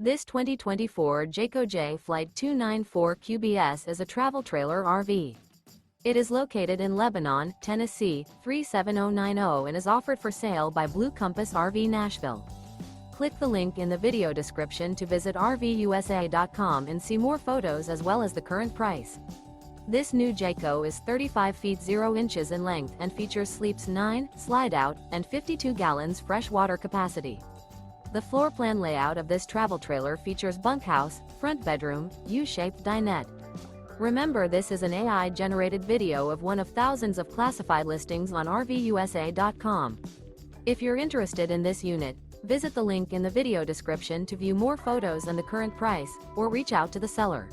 This 2024 Jayco Jay Flight 294 QBS is a travel trailer RV. It is located in Lebanon, Tennessee, 37090 and is offered for sale by Blue Compass RV Nashville. Click the link in the video description to visit RVUSA.com and see more photos as well as the current price. This new Jayco is 35 feet 0 inches in length and features sleeps 9, slide-out, and 52 gallons fresh water capacity. The floor plan layout of this travel trailer features bunkhouse, front bedroom, U-shaped dinette. Remember, this is an AI-generated video of one of thousands of classified listings on RVUSA.com. If you're interested in this unit, visit the link in the video description to view more photos and the current price, or reach out to the seller.